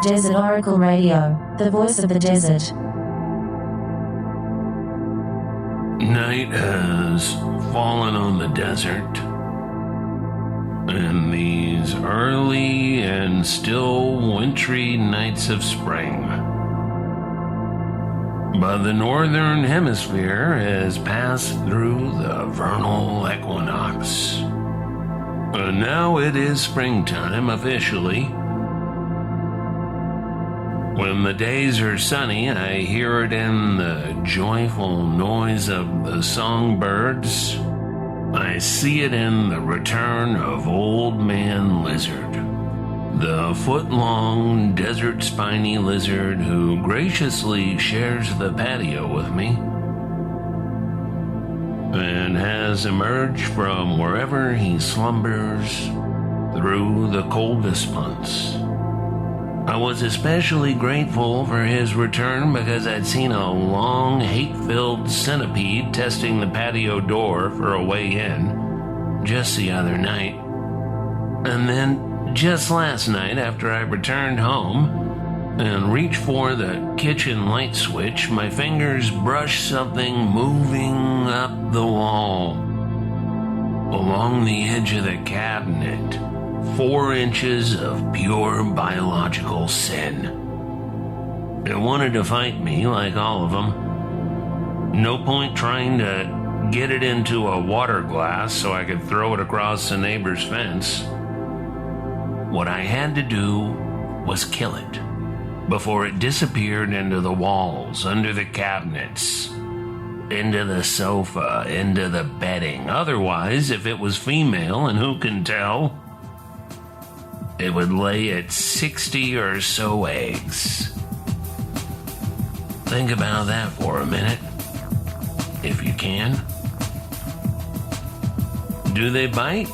Desert Oracle Radio, the voice of the desert. Night has fallen on the desert, and these early and still wintry nights of spring. But the northern hemisphere has passed through the vernal equinox. And now it is springtime officially. When the days are sunny, I hear it in the joyful noise of the songbirds. I see it in the return of Old Man Lizard, the foot-long desert spiny lizard who graciously shares the patio with me and has emerged from wherever he slumbers through the coldest months. I was especially grateful for his return because I'd seen a long, hate-filled centipede testing the patio door for a way in just the other night. And then, just last night after I returned home and reached for the kitchen light switch, my fingers brushed something moving up the wall. Along the edge of the cabinet, 4 inches of pure biological sin. It wanted to fight me like all of them. No point trying to get it into a water glass so I could throw it across the neighbor's fence. What I had to do was kill it before it disappeared into the walls, under the cabinets, into the sofa, into the bedding. Otherwise, if it was female, and who can tell, it would lay at 60 or so eggs. Think about that for a minute, if you can. Do they bite?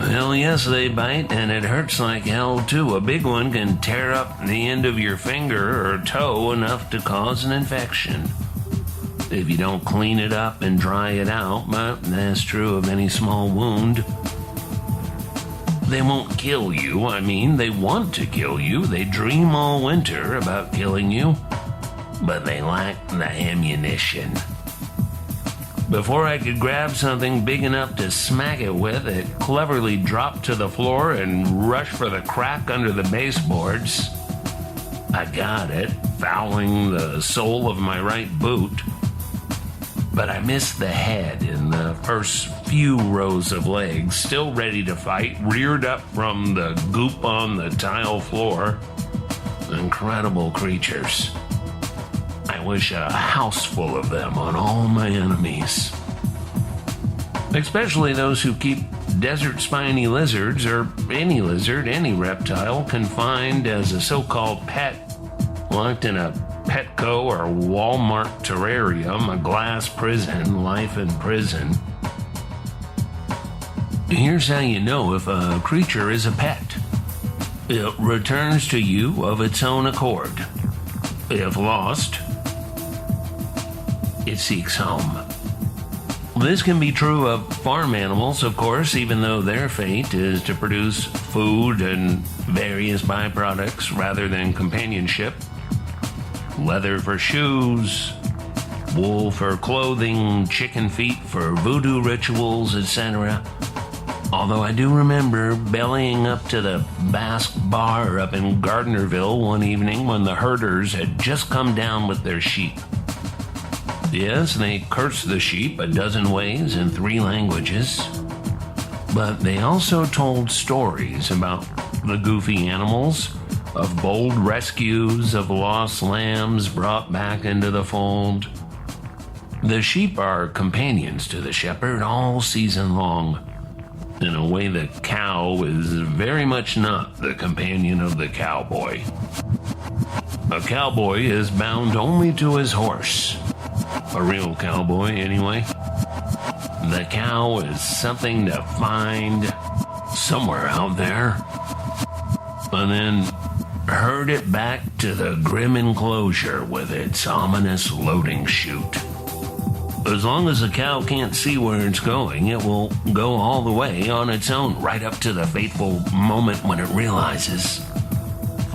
Hell yes, they bite, and it hurts like hell too. A big one can tear up the end of your finger or toe enough to cause an infection if you don't clean it up and dry it out, but that's true of any small wound. They won't kill you. I mean, they want to kill you. They dream all winter about killing you, but they lack the ammunition. Before I could grab something big enough to smack it with, it cleverly dropped to the floor and rushed for the crack under the baseboards. I got it, fouling the sole of my right boot, but I missed the head in the first few rows of legs, still ready to fight, reared up from the goop on the tile floor. Incredible creatures. I wish a house full of them on all my enemies. Especially those who keep desert spiny lizards, or any lizard, any reptile, confined as a so-called pet, locked in a Petco or Walmart terrarium, a glass prison, life in prison. Here's how you know if a creature is a pet. It returns to you of its own accord. If lost, it seeks home. This can be true of farm animals, of course, even though their fate is to produce food and various byproducts rather than companionship. Leather for shoes, wool for clothing, chicken feet for voodoo rituals, etc. Although I do remember bellying up to the Basque bar up in Gardnerville one evening when the herders had just come down with their sheep. Yes, they cursed the sheep a dozen ways in 3 languages, but they also told stories about the goofy animals, of bold rescues of lost lambs brought back into the fold. The sheep are companions to the shepherd all season long, in a way the cow is very much not the companion of the cowboy. A cowboy is bound only to his horse. A real cowboy, anyway. The cow is something to find somewhere out there, and then herd it back to the grim enclosure with its ominous loading chute. As long as the cow can't see where it's going, it will go all the way on its own, right up to the fateful moment when it realizes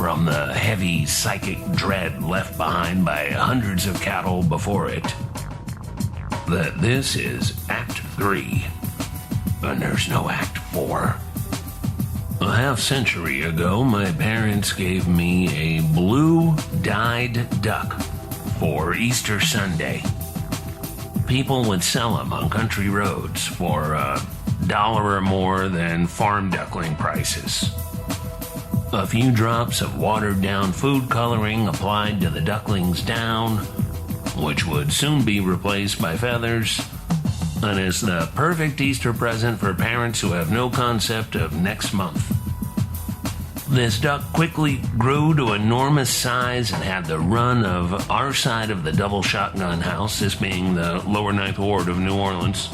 from the heavy psychic dread left behind by hundreds of cattle before it, that this is Act 3, and there's no Act 4. A half-century ago, my parents gave me a blue dyed duck for Easter Sunday. People would sell them on country roads for $1 or more than farm duckling prices. A few drops of watered-down food coloring applied to the duckling's down, which would soon be replaced by feathers, and is the perfect Easter present for parents who have no concept of next month. This duck quickly grew to enormous size and had the run of our side of the double shotgun house, this being the lower Ninth Ward of New Orleans.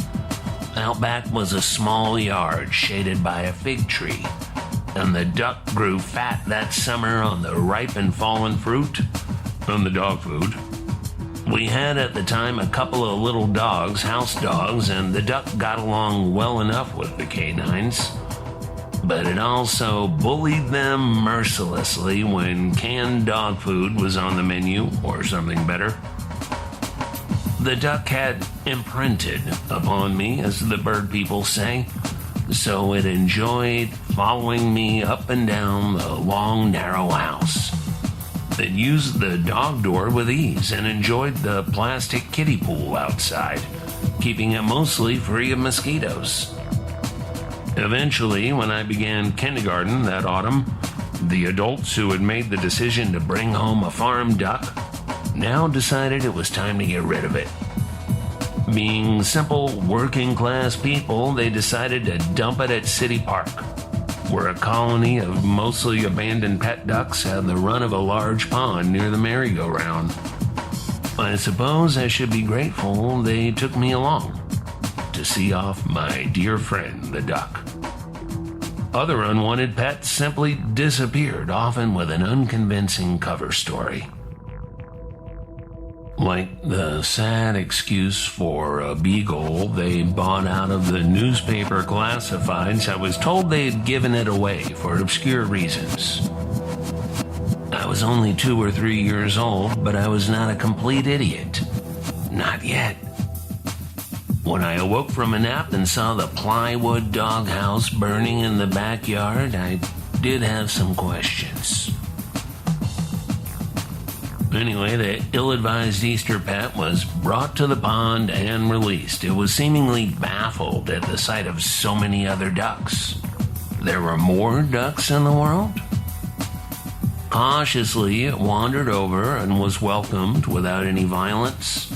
Out back was a small yard shaded by a fig tree, and the duck grew fat that summer on the ripe and fallen fruit and the dog food. We had at the time a couple of little dogs, house dogs, and the duck got along well enough with the canines. But it also bullied them mercilessly when canned dog food was on the menu or something better. The duck had imprinted upon me, as the bird people say, so it enjoyed following me up and down the long, narrow house. It used the dog door with ease and enjoyed the plastic kiddie pool outside, keeping it mostly free of mosquitoes. Eventually, when I began kindergarten that autumn, the adults who had made the decision to bring home a farm duck now decided it was time to get rid of it. Being simple, working-class people, they decided to dump it at City Park, where a colony of mostly abandoned pet ducks had the run of a large pond near the merry-go-round. I suppose I should be grateful they took me along to see off my dear friend, the duck. Other unwanted pets simply disappeared, often with an unconvincing cover story. Like the sad excuse for a beagle they bought out of the newspaper classifieds, I was told they had given it away for obscure reasons. I was only 2 or 3 years old, but I was not a complete idiot. Not yet. When I awoke from a nap and saw the plywood doghouse burning in the backyard, I did have some questions. Anyway, the ill-advised Easter pet was brought to the pond and released. It was seemingly baffled at the sight of so many other ducks. There were more ducks in the world? Cautiously, it wandered over and was welcomed without any violence.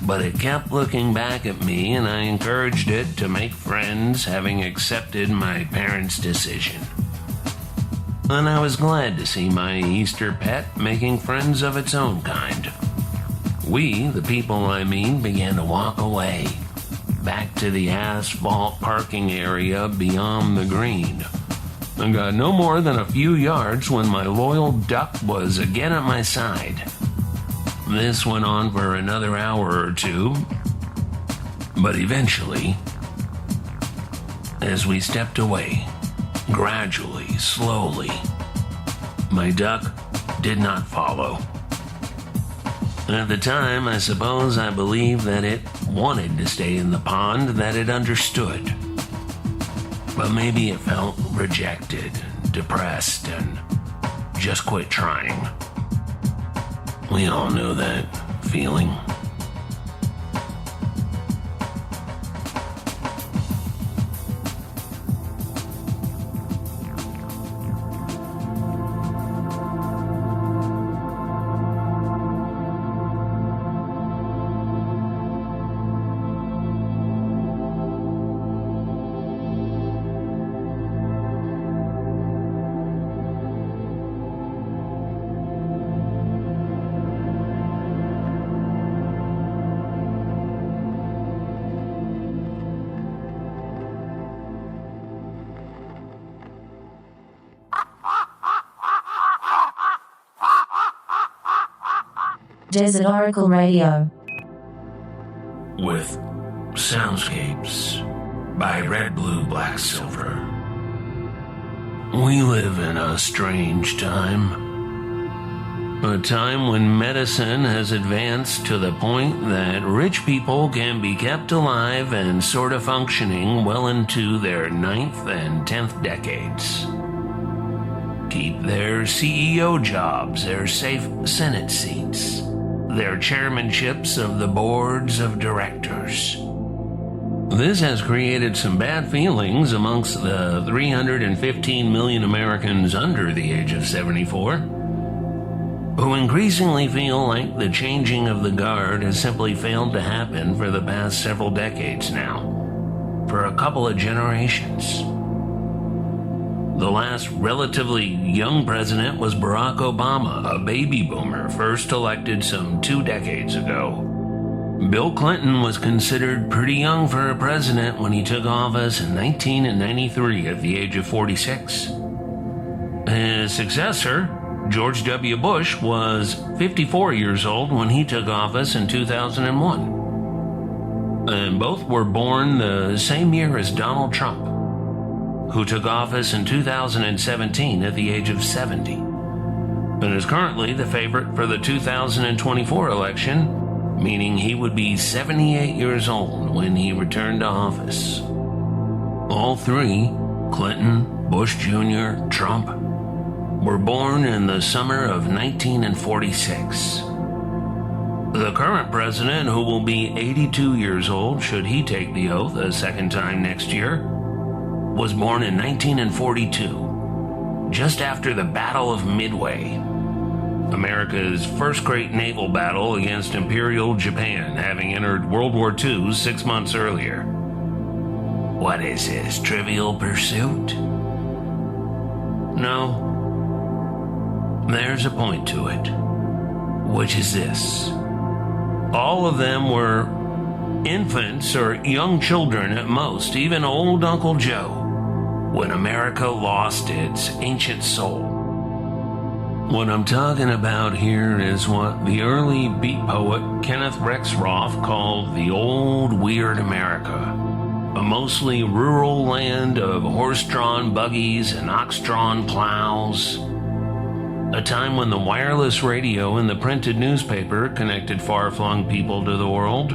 But it kept looking back at me, and I encouraged it to make friends, having accepted my parents' decision. And I was glad to see my Easter pet making friends of its own kind. We, the people I mean, began to walk away, back to the asphalt parking area beyond the green. I got no more than a few yards when my loyal duck was again at my side. This went on for another hour or two, but eventually, as we stepped away, gradually, slowly, my duck did not follow. At the time, I suppose I believed that it wanted to stay in the pond, that it understood. But maybe it felt rejected, depressed, and just quit trying. We all know that feeling. Desert Oracle Radio. With Soundscapes by Red, Blue, Black, Silver. We live in a strange time. A time when medicine has advanced to the point that rich people can be kept alive and sort of functioning well into their 9th and 10th decades. Keep their CEO jobs, their safe Senate seats, their chairmanships of the boards of directors. This has created some bad feelings amongst the 315 million Americans under the age of 74, who increasingly feel like the changing of the guard has simply failed to happen for the past several decades now, for a couple of generations. The last relatively young president was Barack Obama, a baby boomer first elected some 2 decades ago. Bill Clinton was considered pretty young for a president when he took office in 1993 at the age of 46. His successor, George W. Bush, was 54 years old when he took office in 2001. And both were born the same year as Donald Trump, who took office in 2017 at the age of 70, and is currently the favorite for the 2024 election, meaning he would be 78 years old when he returned to office. All three, Clinton, Bush Jr., Trump, were born in the summer of 1946. The current president, who will be 82 years old should he take the oath a second time next year, was born in 1942, just after the Battle of Midway, America's first great naval battle against Imperial Japan, having entered World War II 6 months earlier. What is this, Trivial Pursuit? No. There's a point to it, which is this. All of them were infants or young children at most, even old Uncle Joe, when America lost its ancient soul. What I'm talking about here is what the early beat poet Kenneth Rexroth called the Old Weird America, a mostly rural land of horse-drawn buggies and ox-drawn plows, a time when the wireless radio and the printed newspaper connected far-flung people to the world,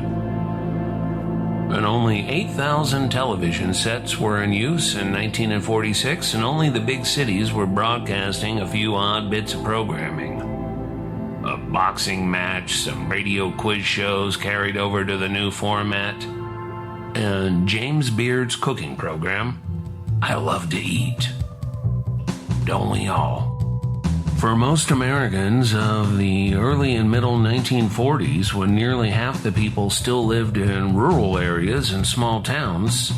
and only 8,000 television sets were in use in 1946, and only the big cities were broadcasting a few odd bits of programming. A boxing match, some radio quiz shows carried over to the new format, and James Beard's cooking program, I Love to Eat. Don't we all? For most Americans of the early and middle 1940s, when nearly half the people still lived in rural areas and small towns,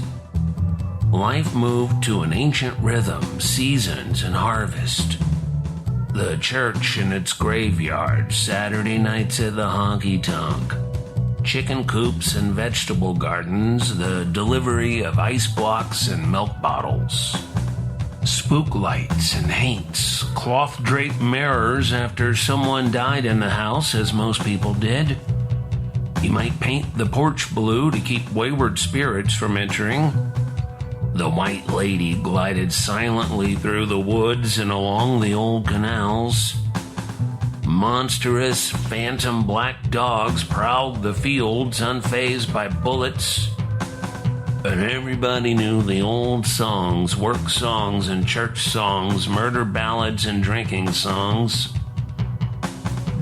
life moved to an ancient rhythm, seasons and harvest. The church and its graveyard, Saturday nights at the honky-tonk, chicken coops and vegetable gardens, the delivery of ice blocks and milk bottles, spook lights and haints, cloth-draped mirrors after someone died in the house, as most people did. You might paint the porch blue to keep wayward spirits from entering. The White Lady glided silently through the woods and along the old canals. Monstrous, phantom black dogs prowled the fields unfazed by bullets. And everybody knew the old songs, work songs and church songs, murder ballads and drinking songs,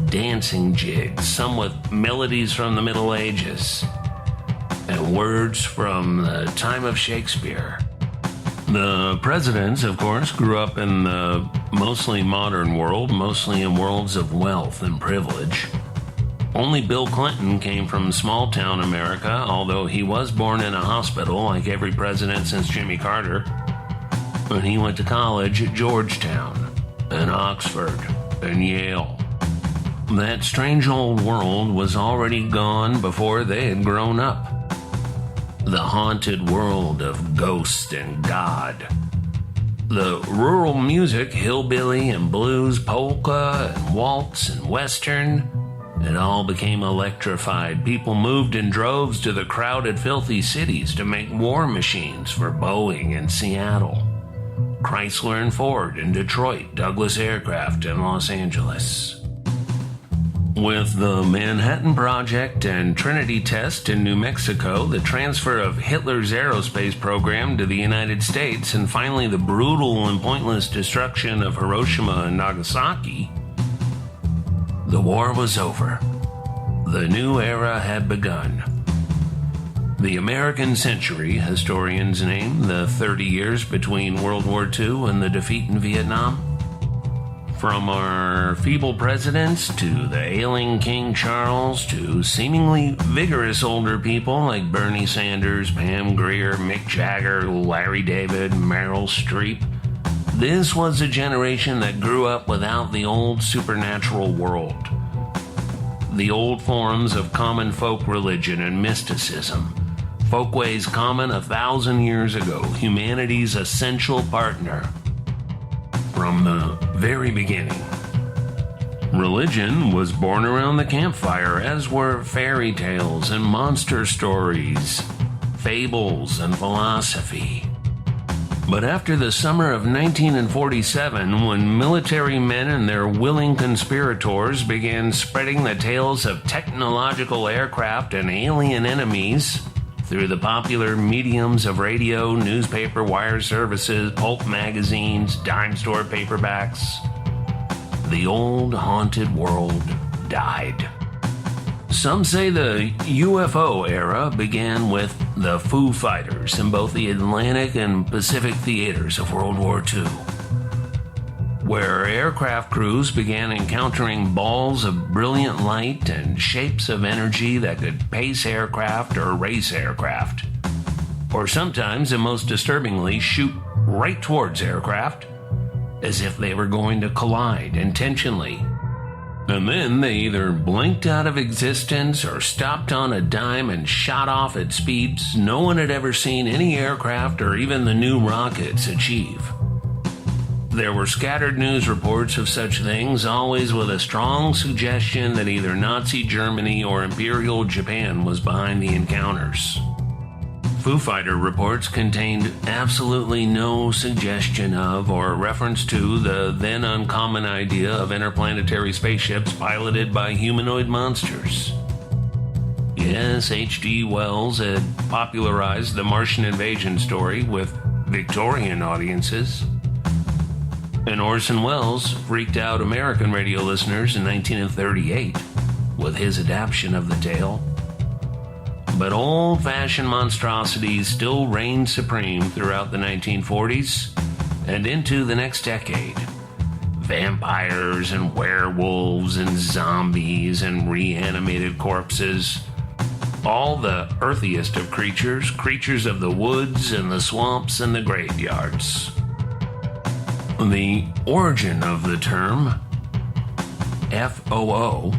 dancing jigs, some with melodies from the Middle Ages, and words from the time of Shakespeare. The presidents, of course, grew up in the mostly modern world, mostly in worlds of wealth and privilege. Only Bill Clinton came from small-town America, although he was born in a hospital like every president since Jimmy Carter. And he went to college at Georgetown, and Oxford, and Yale. That strange old world was already gone before they had grown up. The haunted world of ghost and God. The rural music, hillbilly and blues, polka and waltz and western, it all became electrified. People moved in droves to the crowded, filthy cities to make war machines for Boeing in Seattle. Chrysler and Ford in Detroit, Douglas Aircraft in Los Angeles. With the Manhattan Project and Trinity Test in New Mexico, the transfer of Hitler's aerospace program to the United States, and finally the brutal and pointless destruction of Hiroshima and Nagasaki, the war was over. The new era had begun. The American century, historians name the 30 years between World War II and the defeat in Vietnam. From our feeble presidents to the ailing King Charles to seemingly vigorous older people like Bernie Sanders, Pam Grier, Mick Jagger, Larry David, Meryl Streep, this was a generation that grew up without the old supernatural world. The old forms of common folk religion and mysticism, folkways common 1,000 years ago, humanity's essential partner. From the very beginning, religion was born around the campfire, as were fairy tales and monster stories, fables and philosophy. But after the summer of 1947, when military men and their willing conspirators began spreading the tales of technological aircraft and alien enemies through the popular mediums of radio, newspaper, wire services, pulp magazines, dime store paperbacks, the old haunted world died. Some say the UFO era began with the Foo Fighters in both the Atlantic and Pacific theaters of World War II, where aircraft crews began encountering balls of brilliant light and shapes of energy that could pace aircraft or race aircraft, or sometimes, and most disturbingly, shoot right towards aircraft as if they were going to collide intentionally. And then they either blinked out of existence or stopped on a dime and shot off at speeds no one had ever seen any aircraft or even the new rockets achieve. There were scattered news reports of such things, always with a strong suggestion that either Nazi Germany or Imperial Japan was behind the encounters. Foo Fighter reports contained absolutely no suggestion of or reference to the then uncommon idea of interplanetary spaceships piloted by humanoid monsters. Yes, H.G. Wells had popularized the Martian invasion story with Victorian audiences, and Orson Welles freaked out American radio listeners in 1938 with his adaptation of the tale. But old-fashioned monstrosities still reigned supreme throughout the 1940s and into the next decade. Vampires and werewolves and zombies and reanimated corpses. All the earthiest of creatures, creatures of the woods and the swamps and the graveyards. The origin of the term FOO,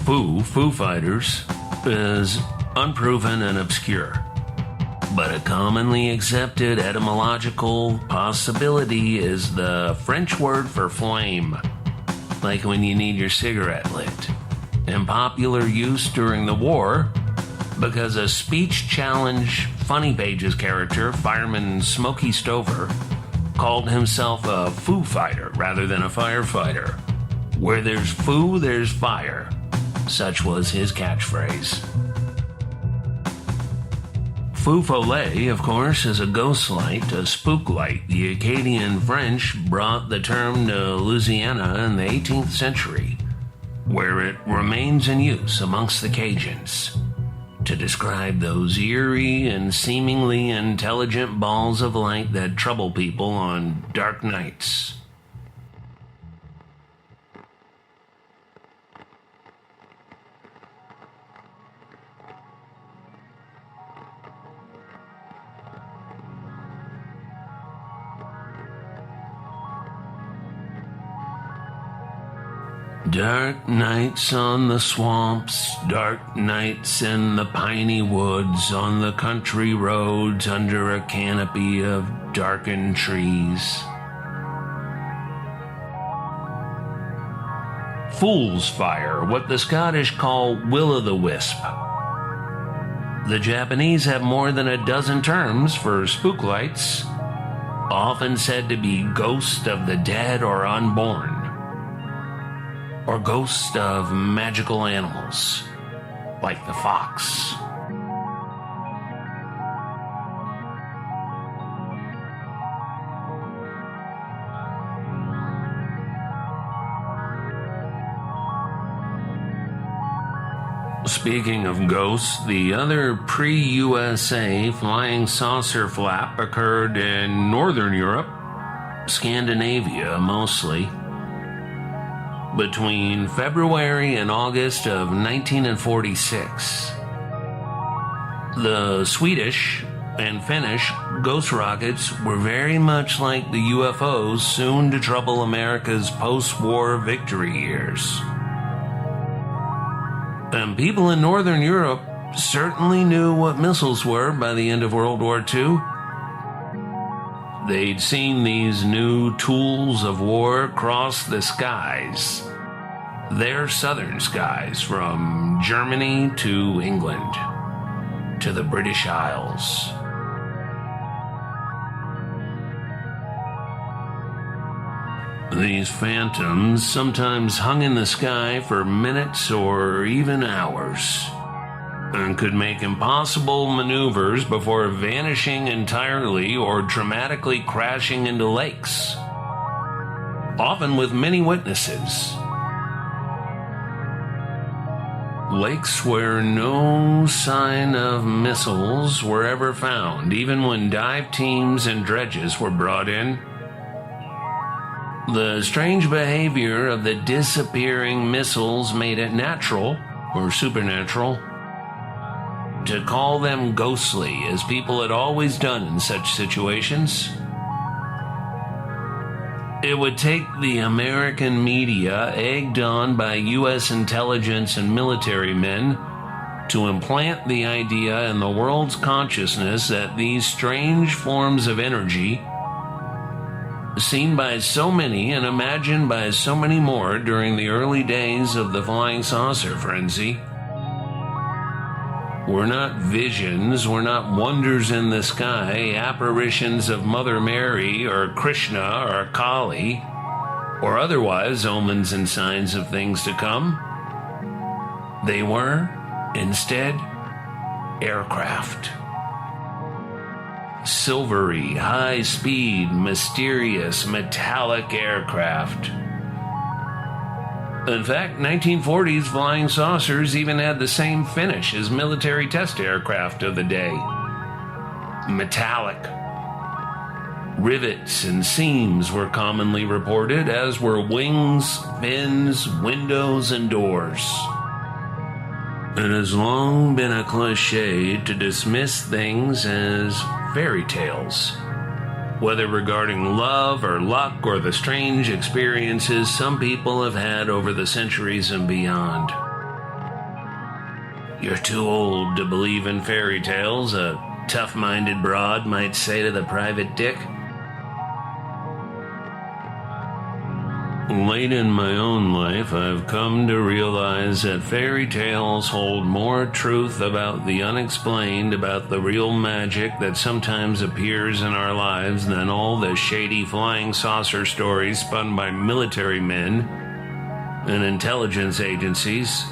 Foo Fighters, is unproven and obscure, but a commonly accepted etymological possibility is the French word for flame, like when you need your cigarette lit, in popular use during the war because a speech challenge Funny Pages character, fireman Smokey Stover, called himself a Foo Fighter rather than a firefighter. Where there's foo, there's fire. Such was his catchphrase. Feu follet, of course, is a ghost light, a spook light. The Acadian French brought the term to Louisiana in the 18th century, where it remains in use amongst the Cajuns to describe those eerie and seemingly intelligent balls of light that trouble people on dark nights. Dark nights on the swamps, dark nights in the piney woods, on the country roads under a canopy of darkened trees. Fool's fire, what the Scottish call will-o'-the-wisp. The Japanese have more than a dozen terms for spook lights. often said to be ghosts of the dead or unborn, or ghosts of magical animals, like the fox. Speaking of ghosts, the other pre-USA flying saucer flap occurred in Northern Europe, Scandinavia mostly, between February and August of 1946. The Swedish and Finnish ghost rockets were very much like the UFOs soon to trouble America's post-war victory years. And people in Northern Europe certainly knew what missiles were by the end of World War II. They'd seen these new tools of war cross the skies, their southern skies, from Germany to England, to the British Isles. These phantoms sometimes hung in the sky for minutes or even hours, and could make impossible maneuvers before vanishing entirely or dramatically crashing into lakes, often with many witnesses. Lakes where no sign of missiles were ever found, even when dive teams and dredges were brought in. The strange behavior of the disappearing missiles made it natural, or supernatural, to call them ghostly, as people had always done in such situations. It would take the American media, egged on by U.S. intelligence and military men, to implant the idea in the world's consciousness that these strange forms of energy, seen by so many and imagined by so many more during the early days of the flying saucer frenzy, were not visions, were not wonders in the sky, apparitions of Mother Mary or Krishna or Kali, or otherwise omens and signs of things to come. They were, instead, aircraft. Silvery, high-speed, mysterious, metallic aircraft. In fact, 1940s flying saucers even had the same finish as military test aircraft of the day. Metallic. Rivets and seams were commonly reported, as were wings, fins, windows, and doors. It has long been a cliche to dismiss things as fairy tales, whether regarding love or luck or the strange experiences some people have had over the centuries and beyond. "You're too old to believe in fairy tales," a tough-minded broad might say to the private dick. Late in my own life, I've come to realize that fairy tales hold more truth about the unexplained, about the real magic that sometimes appears in our lives, than all the shady flying saucer stories spun by military men and intelligence agencies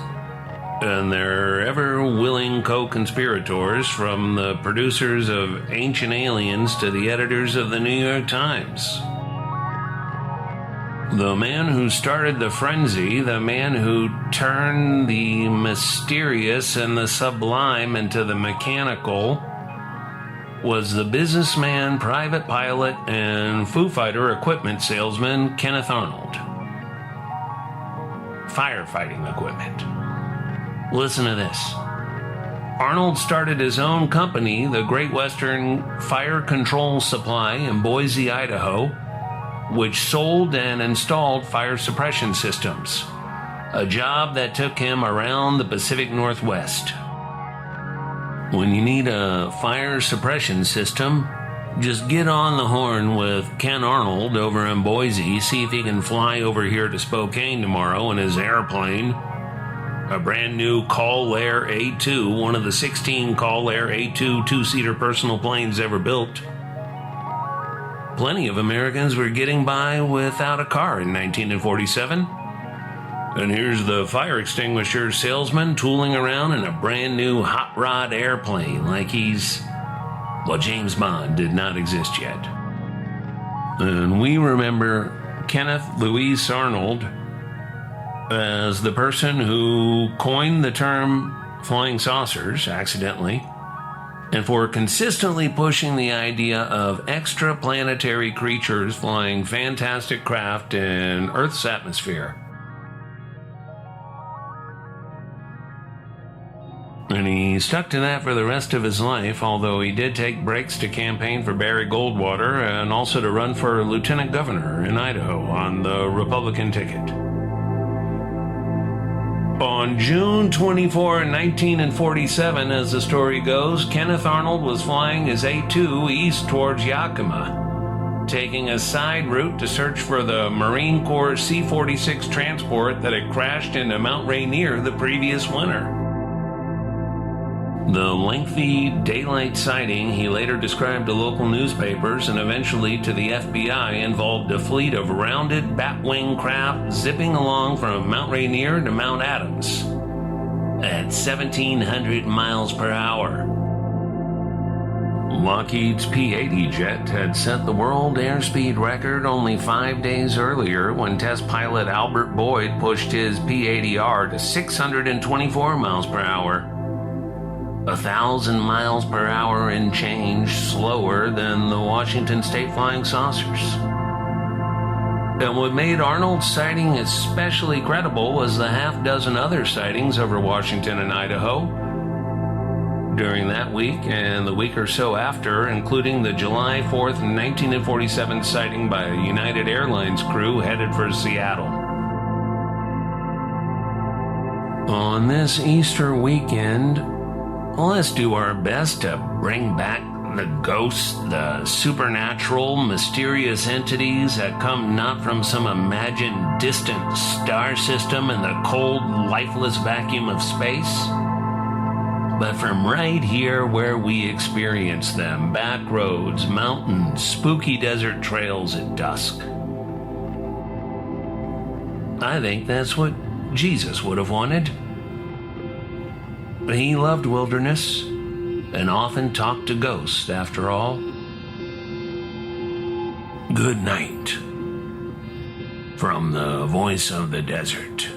and their ever-willing co-conspirators, from the producers of Ancient Aliens to the editors of the New York Times. The man who started the frenzy, the man who turned the mysterious and the sublime into the mechanical, was the businessman, private pilot, and Foo Fighter equipment salesman Kenneth Arnold. Firefighting equipment. Listen to this. Arnold started his own company, the Great Western Fire Control Supply in Boise, Idaho, which sold and installed fire suppression systems, a job that took him around the Pacific Northwest. When you need a fire suppression system, just get on the horn with Ken Arnold over in Boise, see if he can fly over here to Spokane tomorrow in his airplane, a brand new Call Air A2, one of the 16 Call Air A2 two-seater personal planes ever built. plenty of Americans were getting by without a car in 1947. And here's the fire extinguisher salesman tooling around in a brand new hot rod airplane like James Bond did not exist yet. And we remember Kenneth Louis Arnold as the person who coined the term flying saucers accidentally, and for consistently pushing the idea of extraplanetary creatures flying fantastic craft in Earth's atmosphere. And he stuck to that for the rest of his life, although he did take breaks to campaign for Barry Goldwater and also to run for lieutenant governor in Idaho on the Republican ticket. On June 24, 1947, as the story goes, Kenneth Arnold was flying his A-2 east towards Yakima, taking a side route to search for the Marine Corps C-46 transport that had crashed into Mount Rainier the previous winter. The lengthy daylight sighting he later described to local newspapers and eventually to the FBI involved a fleet of rounded batwing craft zipping along from Mount Rainier to Mount Adams at 1,700 miles per hour. Lockheed's P-80 jet had set the world airspeed record only 5 days earlier when test pilot Albert Boyd pushed his P-80R to 624 miles per hour. 1,000 miles per hour and change slower than the Washington State Flying Saucers. And what made Arnold's sighting especially credible was the half-dozen other sightings over Washington and Idaho during that week and the week or so after, including the July 4th, 1947 sighting by a United Airlines crew headed for Seattle. On this Easter weekend, let's do our best to bring back the ghosts, the supernatural, mysterious entities that come not from some imagined distant star system in the cold, lifeless vacuum of space, but from right here where we experience them, backroads, mountains, spooky desert trails at dusk. I think that's what Jesus would have wanted. He loved wilderness and often talked to ghosts, after all. Good night from the voice of the desert.